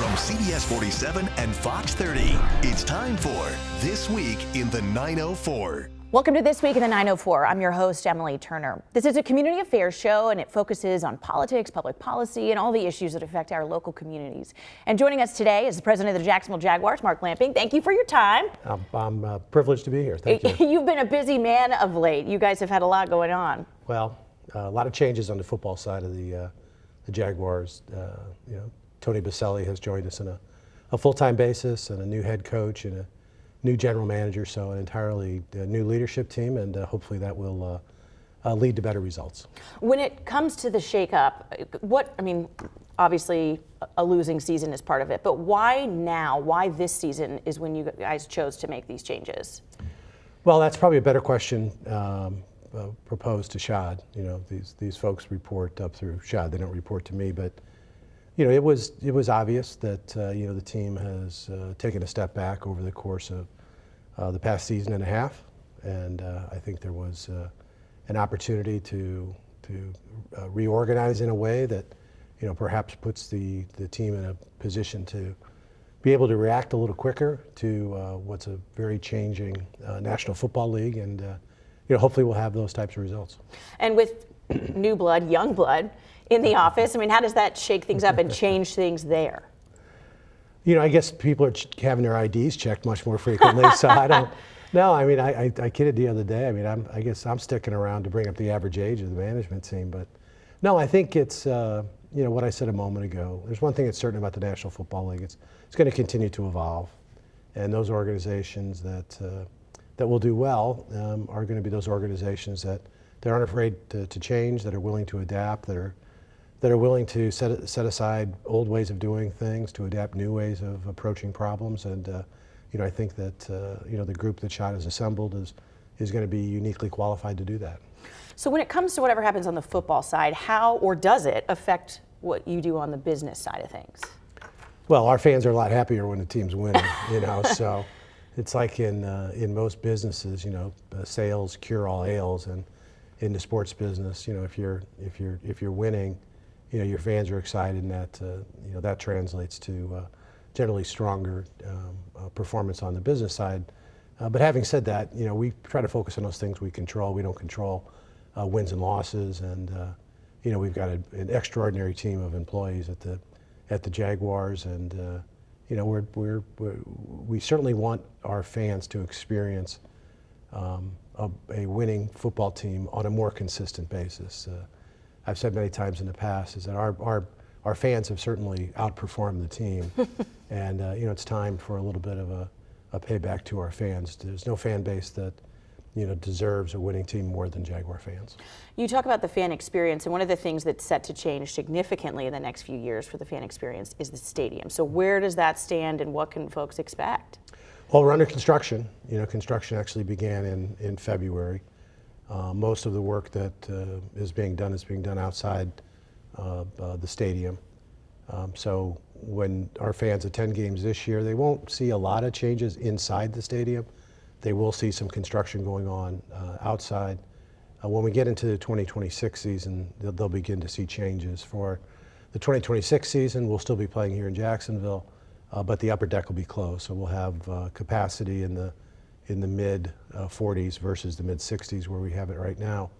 From CBS 47 and Fox 30, it's time for This Week in the 904. Welcome to This Week in the 904. I'm your host, Emily Turner. This is a community affairs show, and it focuses on politics, public policy, and all the issues that affect our local communities. And joining us today is the president of the Jacksonville Jaguars, Mark Lamping. Thank you for your time. I'm privileged to be here. Thank you. You've been a busy man of late. You guys have had a lot going on. Well, a lot of changes on the football side of the Jaguars. Tony Baselli has joined us on a full-time basis, and a new head coach and a new general manager, so an entirely new leadership team, and hopefully that will lead to better results. When it comes to the shakeup, obviously a losing season is part of it, but why now? Why this season is when you guys chose to make these changes? Well, that's probably a better question proposed to Shad. These folks report up through Shad. They don't report to me, but it was obvious that the team has taken a step back over the course of the past season and a half, and I think there was an opportunity to reorganize in a way that perhaps puts the team in a position to be able to react a little quicker to what's a very changing National Football League, and hopefully we'll have those types of results. And with new blood, young blood in the office, how does that shake things up and change things there? I guess people are having their IDs checked much more frequently, so I don't know. I kidded the other day. I guess I'm sticking around to bring up the average age of the management team, but no, I think it's what I said a moment ago. There's one thing that's certain about the National Football League. It's going to continue to evolve, and those organizations that will do well are going to be those organizations that aren't afraid to change, that are willing to adapt, that are willing to set aside old ways of doing things, to adapt new ways of approaching problems. And I think that the group that Shad has assembled is going to be uniquely qualified to do that. So when it comes to whatever happens on the football side, how or does it affect what you do on the business side of things? Well, our fans are a lot happier when the team's winning, so it's like in most businesses, sales cure all ails, and in the sports business, if you're winning, your fans are excited, and that translates to generally stronger performance on the business side. But having said that, we try to focus on those things we control. We don't control wins and losses, and we've got an extraordinary team of employees at the Jaguars, and we certainly want our fans to experience a winning football team on a more consistent basis. I've said many times in the past is that our fans have certainly outperformed the team, and it's time for a little bit of a payback to our fans. There's no fan base that deserves a winning team more than Jaguar fans. You talk about the fan experience, and one of the things that's set to change significantly in the next few years for the fan experience is the stadium. So where does that stand, and what can folks expect? Well, we're under construction. Construction actually began in February. Most of the work that is being done outside the stadium. So when our fans attend games this year, they won't see a lot of changes inside the stadium. They will see some construction going on outside. When we get into the 2026 season, they'll begin to see changes. For the 2026 season, we'll still be playing here in Jacksonville, but the upper deck will be closed. So we'll have capacity in the mid 40s versus the mid 60s where we have it right now.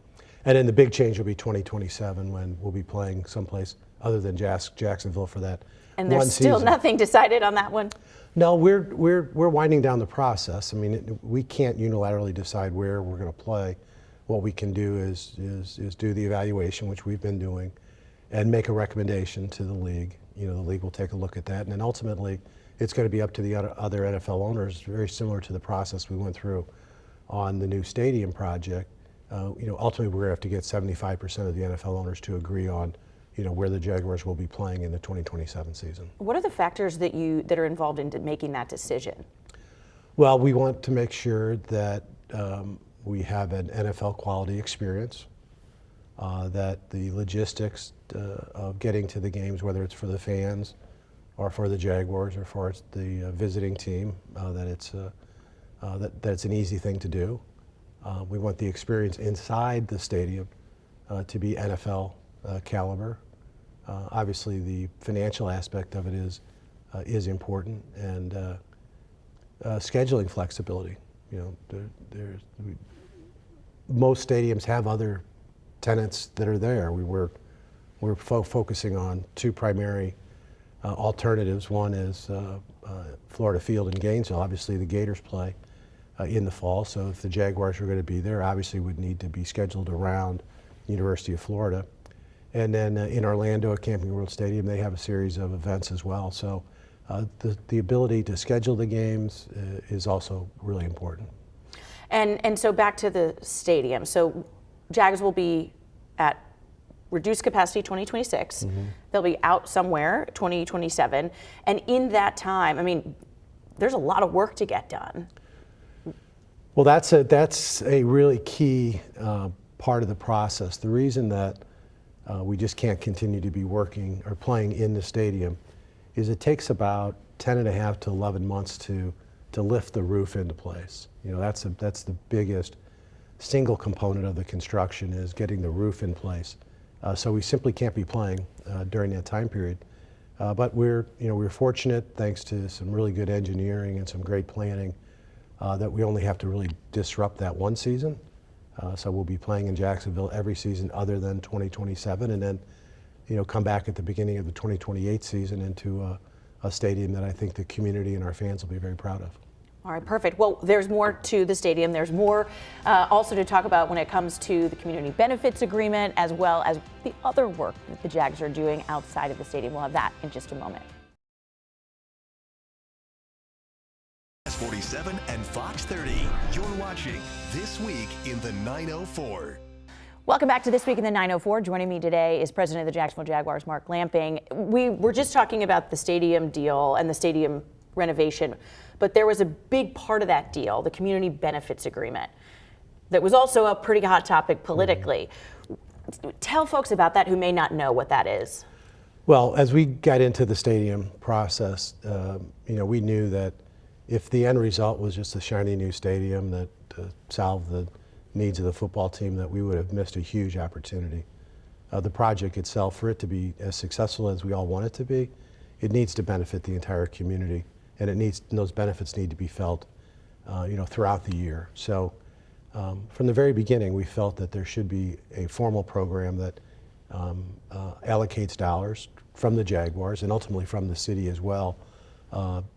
And then the big change will be 2027 when we'll be playing someplace other than Jacksonville for that and there's one still season. Nothing decided on that one? No, we're winding down the process. We can't unilaterally decide where we're going to play. What we can do is do the evaluation, which we've been doing, and make a recommendation to the league. The league will take a look at that, and then ultimately it's going to be up to the other NFL owners, very similar to the process we went through on the new stadium project. Ultimately we're going to have to get 75% of the NFL owners to agree on where the Jaguars will be playing in the 2027 season. What are the factors that are involved in making that decision? Well, we want to make sure that we have an NFL quality experience, that the logistics of getting to the games, whether it's for the fans or for the Jaguars or for the visiting team, that it's an easy thing to do. We want the experience inside the stadium to be NFL caliber. Obviously, the financial aspect of it is is important, and scheduling flexibility. Most stadiums have other tenants that are there. We're focusing on two primary alternatives. One is Florida Field in Gainesville. Obviously, the Gators play in the fall, so if the Jaguars were going to be there, obviously would need to be scheduled around University of Florida. And then in Orlando at Camping World Stadium, they have a series of events as well. So the ability to schedule the games is also really important. And so back to the stadium. So Jags will be at reduced capacity 2026. Mm-hmm. They'll be out somewhere 2027. And in that time, I mean, there's a lot of work to get done. Well, that's a really key part of the process. The reason that we just can't continue to be working or playing in the stadium is it takes about 10 and a half to 11 months to lift the roof into place. That's the biggest single component of the construction, is getting the roof in place. So we simply can't be playing during that time period. But we're fortunate, thanks to some really good engineering and some great planning, that we only have to really disrupt that one season. So we'll be playing in Jacksonville every season other than 2027, and then come back at the beginning of the 2028 season into a stadium that I think the community and our fans will be very proud of. All right, perfect. Well, there's more to the stadium. There's more also to talk about when it comes to the community benefits agreement, as well as the other work that the Jags are doing outside of the stadium. We'll have that in just a moment. 47 and Fox 30. You're watching This Week in the 904. Welcome back to This Week in the 904. Joining me today is President of the Jacksonville Jaguars, Mark Lamping. We were just talking about the stadium deal and the stadium renovation, but there was a big part of that deal, the community benefits agreement, that was also a pretty hot topic politically. Mm-hmm. Tell folks about that who may not know what that is. Well, as we got into the stadium process, we knew that if the end result was just a shiny new stadium that solved the needs of the football team, that we would have missed a huge opportunity. The project itself, for it to be as successful as we all want it to be, it needs to benefit the entire community, and those benefits need to be felt, throughout the year. So, from the very beginning, we felt that there should be a formal program that allocates dollars from the Jaguars and ultimately from the city as well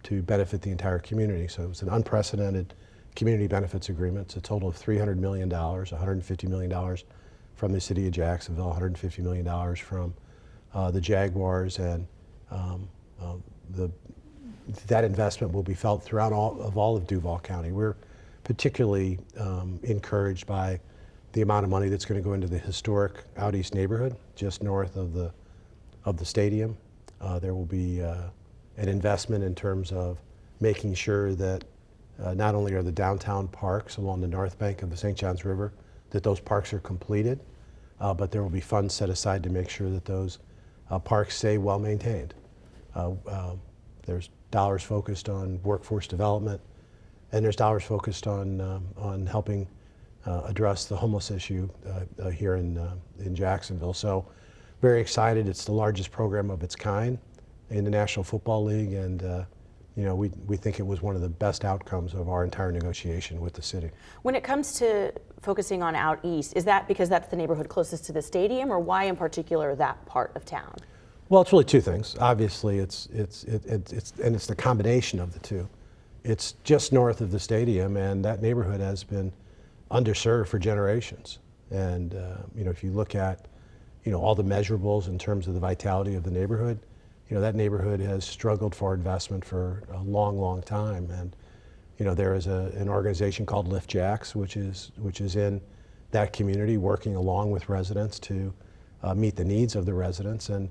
to benefit the entire community. So it was an unprecedented community benefits agreement. It's a total of $300 million, $150 million from the city of Jacksonville, $150 million from the Jaguars, and that investment will be felt throughout all of Duval County. We're particularly encouraged by the amount of money that's going to go into the historic Out East neighborhood, just north of the stadium. There will be an investment in terms of making sure that not only are the downtown parks along the north bank of the St. Johns River, that those parks are completed, but there will be funds set aside to make sure that those parks stay well maintained. There's dollars focused on workforce development, and there's dollars focused on helping address the homeless issue here in Jacksonville. So very excited. It's the largest program of its kind in the National Football League, and we think it was one of the best outcomes of our entire negotiation with the city. When it comes to focusing on Out East, is that because that's the neighborhood closest to the stadium, or why in particular that part of town? Well, it's really two things. Obviously, it's the combination of the two. It's just north of the stadium, and that neighborhood has been underserved for generations. And if you look at all the measurables in terms of the vitality of the neighborhood, that neighborhood has struggled for investment for a long, long time. And there is an organization called Lift Jacks, which is in that community, working along with residents to meet the needs of the residents. And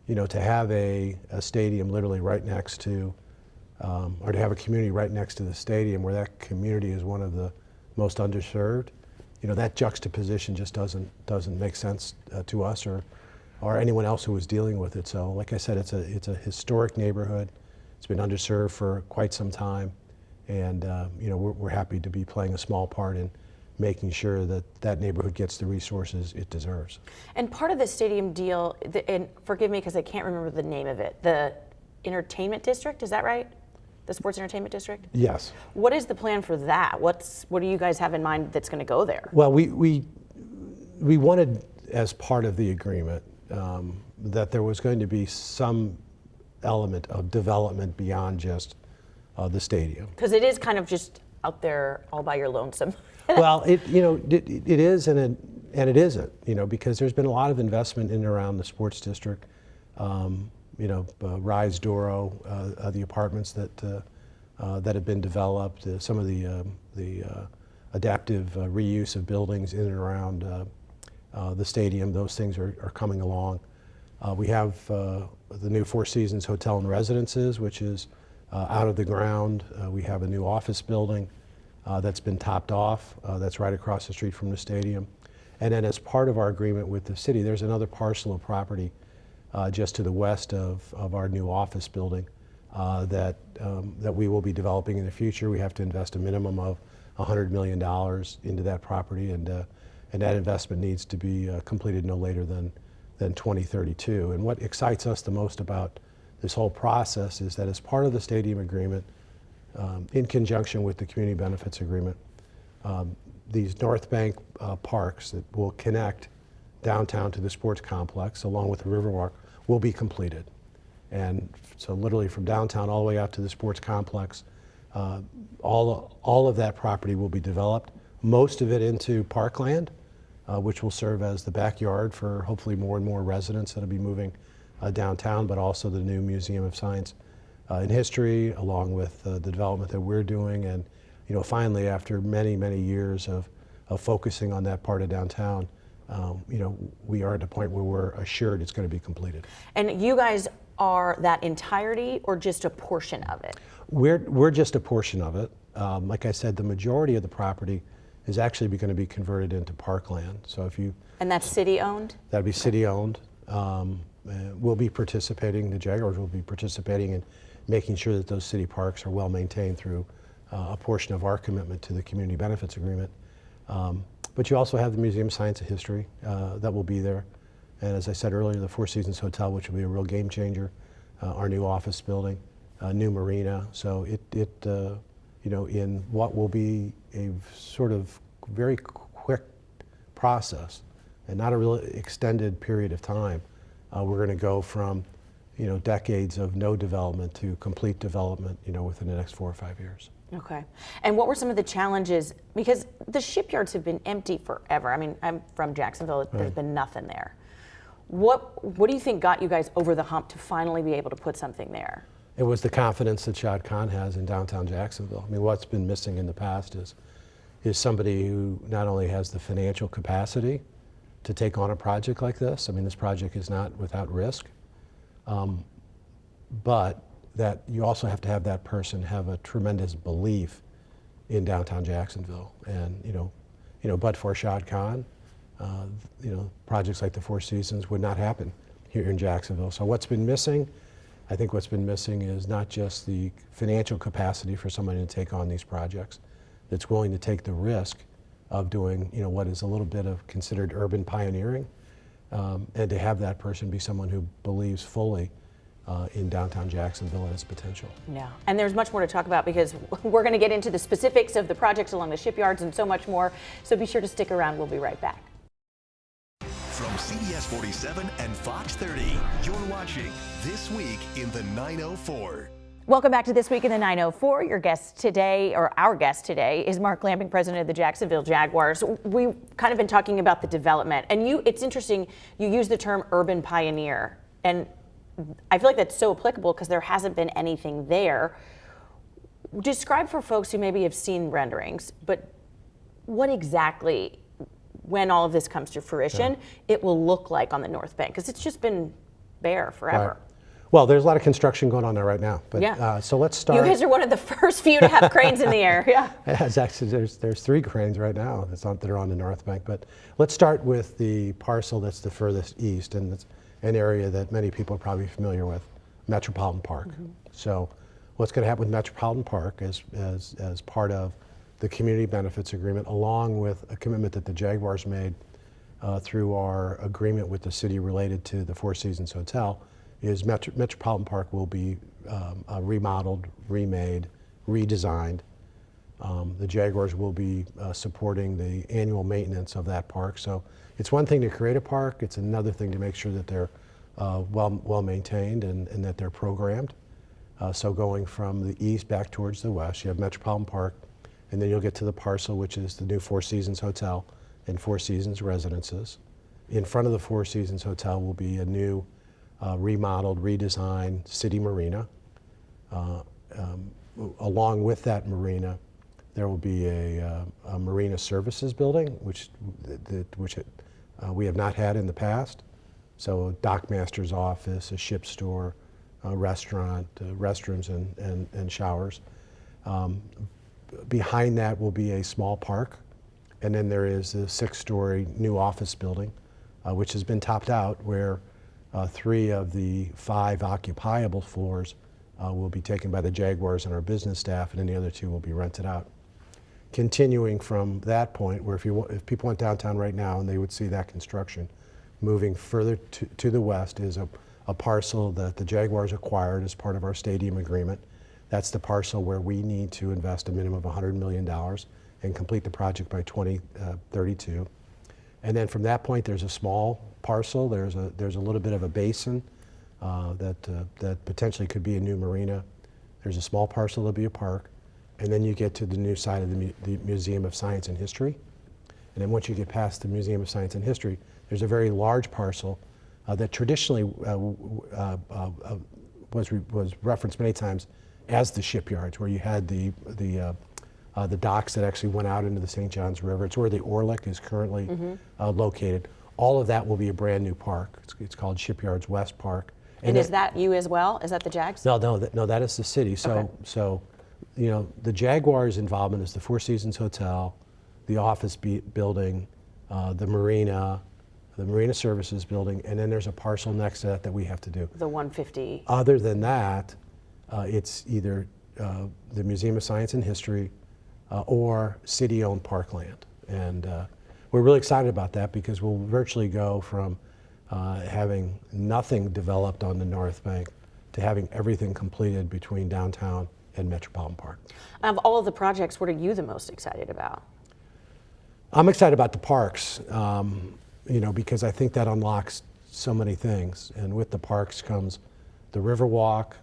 to have a stadium literally right next to, or to have a community right next to the stadium where that community is one of the most underserved, that juxtaposition just doesn't make sense to us or anyone else who was dealing with it. So, like I said, it's a historic neighborhood. It's been underserved for quite some time, and we're happy to be playing a small part in making sure that neighborhood gets the resources it deserves. And part of the stadium deal, and forgive me because I can't remember the name of it, the entertainment district, is that right? The sports entertainment district? Yes. What is the plan for that? What do you guys have in mind that's going to go there? Well, we wanted, as part of the agreement, that there was going to be some element of development beyond just the stadium. Because it is kind of just out there all by your lonesome. Well, it is and it isn't, because there's been a lot of investment in and around the sports district. Rise Doro, the apartments that have been developed, some of the adaptive reuse of buildings in and around the stadium. Those things are coming along. We have the new Four Seasons Hotel and Residences, which is out of the ground. We have a new office building that's been topped off. That's right across the street from the stadium. And then, as part of our agreement with the city, there's another parcel of property just to the west of our new office building that we will be developing in the future. We have to invest a minimum of $100 million into that property, and that investment needs to be completed no later than 2032. And what excites us the most about this whole process is that, as part of the stadium agreement, in conjunction with the community benefits agreement, these North Bank parks that will connect downtown to the sports complex, along with the Riverwalk, will be completed. And so literally from downtown all the way out to the sports complex, all of that property will be developed, most of it into parkland, which will serve as the backyard for hopefully more and more residents that will be moving downtown, but also the new Museum of Science and History, along with the development that we're doing. And finally, after many, many years of focusing on that part of downtown, we are at a point where we're assured it's going to be completed. And you guys are that entirety or just a portion of it? We're just a portion of it. Like I said, the majority of the property is actually going to be converted into parkland. So and that's city owned? That'll be city owned. We'll be participating, the Jaguars will be participating in making sure that those city parks are well maintained through a portion of our commitment to the community benefits agreement. But you also have the Museum of Science and History that will be there. And as I said earlier, the Four Seasons Hotel, which will be a real game changer, our new office building, new marina. So in what will be a sort of very quick process and not a real extended period of time, we're going to go from decades of no development to complete development within the next 4 or 5 years. Okay. And what were some of the challenges? Because the shipyards have been empty forever. I mean, I'm from Jacksonville. There's been nothing there. What do you think got you guys over the hump to finally be able to put something there? It was the confidence that Shad Khan has in downtown Jacksonville. I mean, what's been missing in the past is somebody who not only has the financial capacity to take on a project like this. I mean, this project is not without risk, but that you also have to have that person have a tremendous belief in downtown Jacksonville. And but for Shad Khan, projects like the Four Seasons would not happen here in Jacksonville. So what's been missing? I think what's been missing is not just the financial capacity for somebody to take on these projects that's willing to take the risk of doing what is a little bit of considered urban pioneering, and to have that person be someone who believes fully in downtown Jacksonville and its potential. Yeah, and there's much more to talk about because we're going to get into the specifics of the projects along the shipyards and so much more. So be sure to stick around. We'll be right back. From CBS 47 and Fox 30, you're watching This Week in the 904. Welcome back to This Week in the 904. Our guest today is Mark Lamping, president of the Jacksonville Jaguars. We've kind of been talking about the development, and it's interesting, you use the term urban pioneer, and I feel like that's so applicable because there hasn't been anything there. Describe for folks who maybe have seen renderings, but what exactly, when all of this comes to fruition, it will look like on the North Bank, because it's just been bare forever. Right. Well, there's a lot of construction going on there right now. But so let's start. You guys are one of the first few to have cranes in the air. Yeah. Actually, there's 3 cranes right now that are on the North Bank. But let's start with the parcel that's the furthest east, and it's an area that many people are probably familiar with, Metropolitan Park. Mm-hmm. So what's going to happen with Metropolitan Park as part of the community benefits agreement, along with a commitment that the Jaguars made through our agreement with the city related to the Four Seasons Hotel, is Metropolitan Park will be remodeled, remade, redesigned. The Jaguars will be supporting the annual maintenance of that park. So it's one thing to create a park, it's another thing to make sure that they're well maintained and that they're programmed. So going from the east back towards the west, you have Metropolitan Park, and then you'll get to the parcel, which is the new Four Seasons Hotel and Four Seasons Residences. In front of the Four Seasons Hotel will be a new remodeled, redesigned city marina. Along with that marina, there will be a marina services building, which we have not had in the past. So a dockmaster's office, a ship store, a restaurant, restrooms and showers. Behind that will be a small park, and then there is a 6-story new office building, which has been topped out, where 3 of the 5 occupiable floors will be taken by the Jaguars and our business staff, and then the other 2 will be rented out. Continuing from that point, where if people went downtown right now and they would see that construction, moving further to the west is a parcel that the Jaguars acquired as part of our stadium agreement. That's the parcel where we need to invest a minimum of $100 million and complete the project by 2032. And then from that point, there's a small parcel. There's a little bit of a basin that potentially could be a new marina. There's a small parcel that'll be a park. And then you get to the new side of the Museum of Science and History. And then once you get past the Museum of Science and History, there's a very large parcel that traditionally was referenced many times as the shipyards, where you had the docks that actually went out into the St. Johns River. It's where the Orlick is currently located. All of that will be a brand new park. It's called Shipyards West Park. And is that you as well? Is that the Jags? No, that is the city. So, you know, the Jaguars' involvement is the Four Seasons Hotel, the office building, the marina services building, and then there's a parcel next to that we have to do. The 150. Other than that, it's either the Museum of Science and History or city-owned parkland. And we're really excited about that because we'll virtually go from having nothing developed on the North Bank to having everything completed between downtown and Metropolitan Park. Of all of the projects, what are you the most excited about? I'm excited about the parks, because I think that unlocks so many things. And with the parks comes the Riverwalk.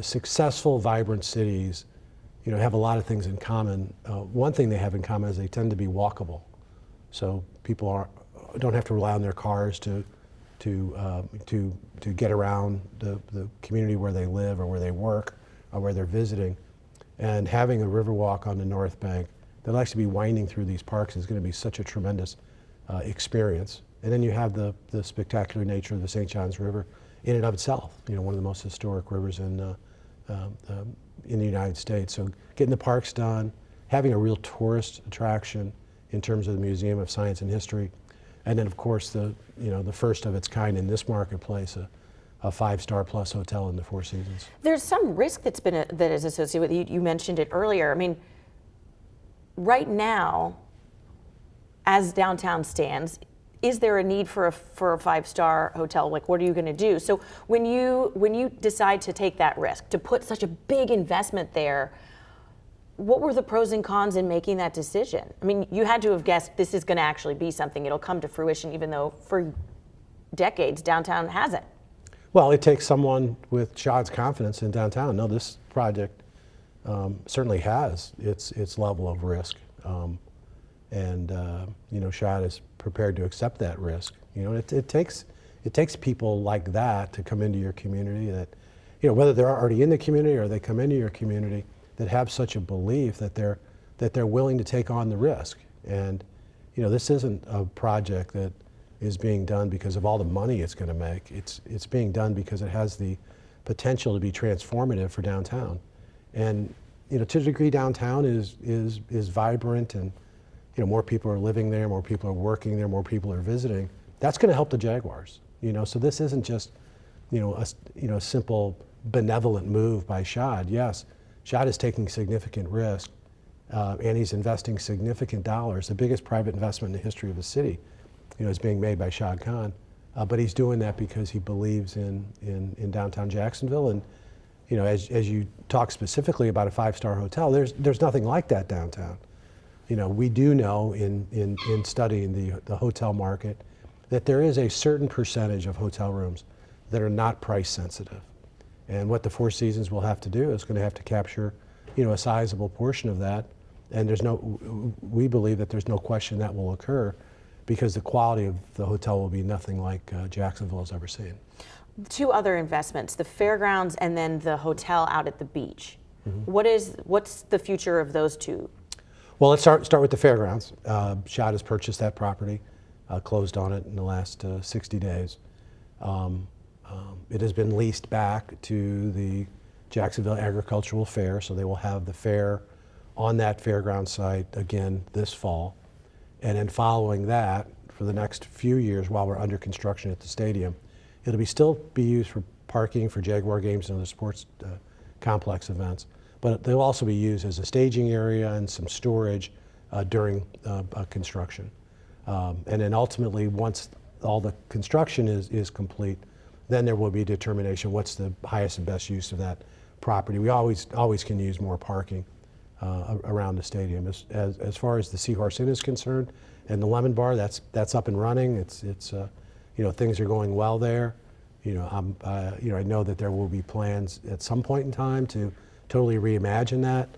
Successful, vibrant cities, have a lot of things in common. One thing they have in common is they tend to be walkable. So people don't have to rely on their cars to get around the community where they live or where they work or where they're visiting. And having a Riverwalk on the North Bank that likes to be winding through these parks is going to be such a tremendous experience. And then you have the spectacular nature of the St. Johns River in and of itself, one of the most historic rivers in the United States. So getting the parks done, having a real tourist attraction in terms of the Museum of Science and History, and then of course the first of its kind in this marketplace, a 5-star plus hotel in the Four Seasons. There's some risk that is associated with it. You mentioned it earlier. I mean, right now, as downtown stands, is there a need for a 5-star hotel? Like, what are you going to do? So when you decide to take that risk, to put such a big investment there, what were the pros and cons in making that decision? I mean, you had to have guessed this is going to actually be something. It'll come to fruition, even though for decades downtown hasn't. Well, it takes someone with Shad's confidence in downtown. No, this project certainly has its level of risk. Shad is prepared to accept that risk. It takes people like that to come into your community that, whether they're already in the community or they come into your community, that have such a belief that they're willing to take on the risk. And this isn't a project that is being done because of all the money it's going to make. It's being done because it has the potential to be transformative for downtown. And to a degree, downtown is vibrant, and more people are living there, more people are working there, more people are visiting. That's going to help the Jaguars. So this isn't just a simple benevolent move by Shad. Yes, Shad is taking significant risk, and he's investing significant dollars. The biggest private investment in the history of the city, is being made by Shad Khan. but he's doing that because he believes in downtown Jacksonville. And as you talk specifically about a 5-star hotel, there's nothing like that downtown. We do know in studying the hotel market that there is a certain percentage of hotel rooms that are not price sensitive. And what the Four Seasons will have to do is going to have to capture, a sizable portion of that. And we believe that there's no question that will occur because the quality of the hotel will be nothing like Jacksonville has ever seen. 2 other investments, the Fairgrounds and then the hotel out at the beach. What's the future of those 2? Well, let's start with the Fairgrounds. Shad has purchased that property, closed on it in the last 60 days. It has been leased back to the Jacksonville Agricultural Fair, so they will have the fair on that fairground site again this fall. And then following that, for the next few years while we're under construction at the stadium, it'll still be used for parking for Jaguar games and other sports complex events, but they'll also be used as a staging area and some storage during construction. And then ultimately, once all the construction is complete, then there will be a determination what's the highest and best use of that property. We always can use more parking around the stadium. As far as the Seahorse Inn is concerned, and the Lemon Bar, that's up and running. It's things are going well there. I know that there will be plans at some point in time to totally reimagine that.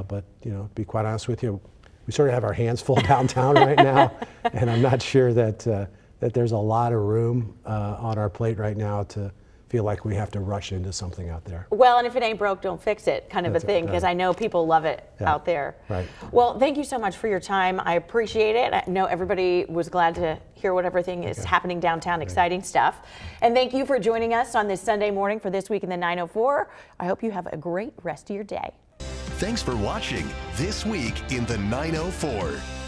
But to be quite honest with you, we sort of have our hands full downtown right now, and I'm not sure that there's a lot of room on our plate right now to feel like we have to rush into something out there. Well, and if it ain't broke, don't fix it, kind of That's a thing, because I know people love it out there. Right. Well, thank you so much for your time. I appreciate it. I know everybody was glad to hear what everything is happening downtown, exciting stuff. And thank you for joining us on this Sunday morning for This Week in the 904. I hope you have a great rest of your day. Thanks for watching This Week in the 904.